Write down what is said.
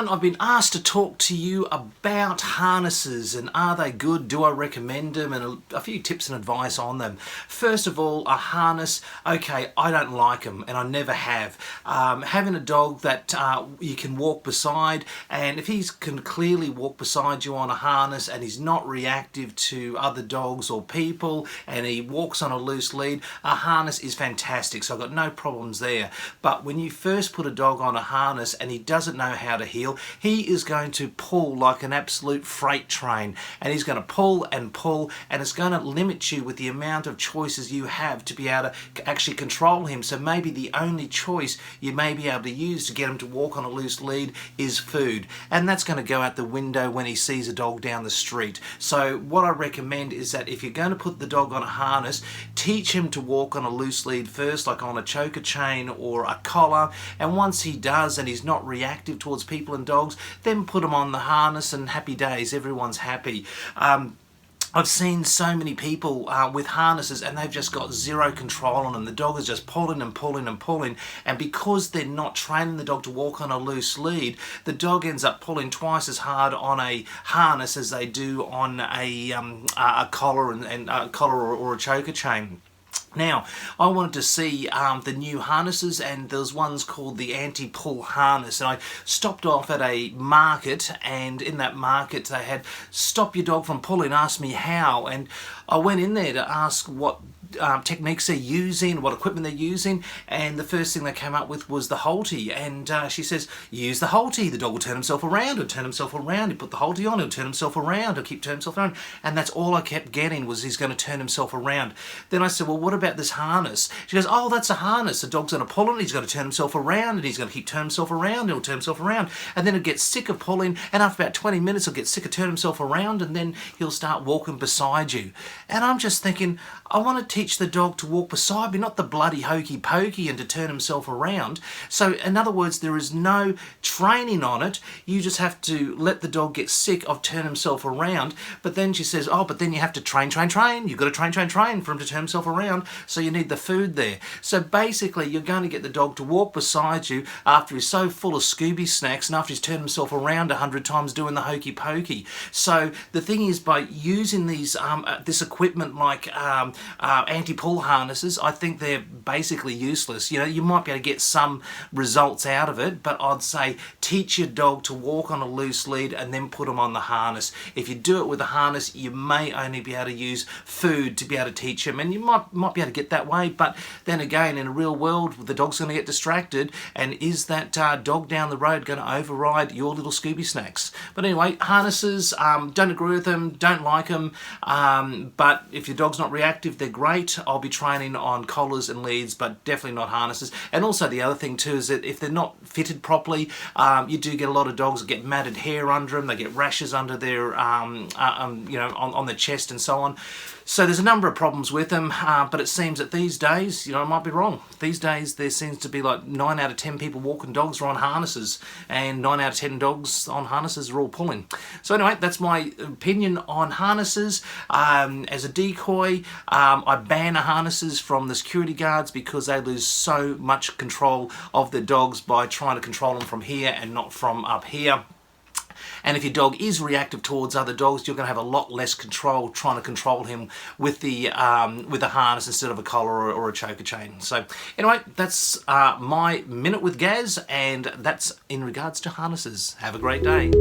everyone, I've been asked to talk to you about harnesses and are they good, do I recommend them, and a few tips and advice on them. First of all, a harness, okay, I don't like them and I never have. Having a dog that you can walk beside, and if he can clearly walk beside you on a harness and he's not reactive to other dogs or people and he walks on a loose lead, a harness is fantastic, so I've got no problems there. But when you first put a dog on a harness and he doesn't know how to heel, he is going to pull like an absolute freight train, and he's going to pull and pull, and it's going to limit you with the amount of choices you have to be able to actually control him. So maybe the only choice you may be able to use to get him to walk on a loose lead is food, and that's going to go out the window when he sees a dog down the street. So what I recommend is that if you're going to put the dog on a harness, teach him to walk on a loose lead first, like on a choker chain or a collar, and once he does and he's not reactive towards people and dogs, then put him on the harness and happy days, everyone's happy. I've seen so many people with harnesses and they've just got zero control on them. The dog is just pulling and pulling and pulling, and because they're not training the dog to walk on a loose lead, the dog ends up pulling twice as hard on a harness as they do on a collar and a collar or a choker chain. Now, I wanted to see the new harnesses, and there's ones called the anti-pull harness, and I stopped off at a market, and in that market they had stop your dog from pulling, ask me how, and I went in there to ask what techniques they're using, what equipment they're using, and the first thing they came up with was the halty, and she says, use the halty, the dog will turn himself around, he'll turn himself around, he put the halty on, he'll turn himself around, he'll keep turning himself around, and that's all I kept getting was he's going to turn himself around. Then I said, well, what about this harness? She goes, oh, that's a harness, the dog's going to pull on it, he's going to turn himself around, and he's going to keep turning himself around, he'll turn himself around, and then he'll get sick of pulling, and after about 20 minutes he'll get sick of turning himself around, and then he'll start walking beside you. And I'm just thinking, I want to teach the dog to walk beside me, not the bloody hokey pokey and to turn himself around. So in other words, there is no training on it. You just have to let the dog get sick of turning himself around. But then she says, oh, but then you have to train. You've got to train for him to turn himself around. So you need the food there. So basically, you're going to get the dog to walk beside you after he's so full of Scooby snacks and after he's turned himself around 100 times doing the hokey pokey. So the thing is, by using these this equipment like anti-pull harnesses, I think they're basically useless. You know, you might be able to get some results out of it, but I'd say teach your dog to walk on a loose lead and then put them on the harness. If you do it with a harness, you may only be able to use food to be able to teach him, and you might be able to get that way, but then again, in a real world, the dog's going to get distracted, and is that dog down the road going to override your little Scooby snacks? But anyway, harnesses, don't agree with them, don't like them, but if your dog's not reactive, they're great. I'll be training on collars and leads, but definitely not harnesses. And also the other thing too is that if they're not fitted properly, you do get a lot of dogs that get matted hair under them, they get rashes under their, you know, on their chest and so on. So there's a number of problems with them, but it seems that these days, you know, I might be wrong. These days there seems to be like 9 out of 10 people walking dogs are on harnesses, and 9 out of 10 dogs on harnesses are all pulling. So anyway, that's my opinion on harnesses. As a decoy, I ban harnesses from the security guards because they lose so much control of their dogs by trying to control them from here and not from up here. And if your dog is reactive towards other dogs, you're going to have a lot less control trying to control him with the harness instead of a collar or a choker chain. So anyway, that's my Minute with Gaz, and that's in regards to harnesses. Have a great day.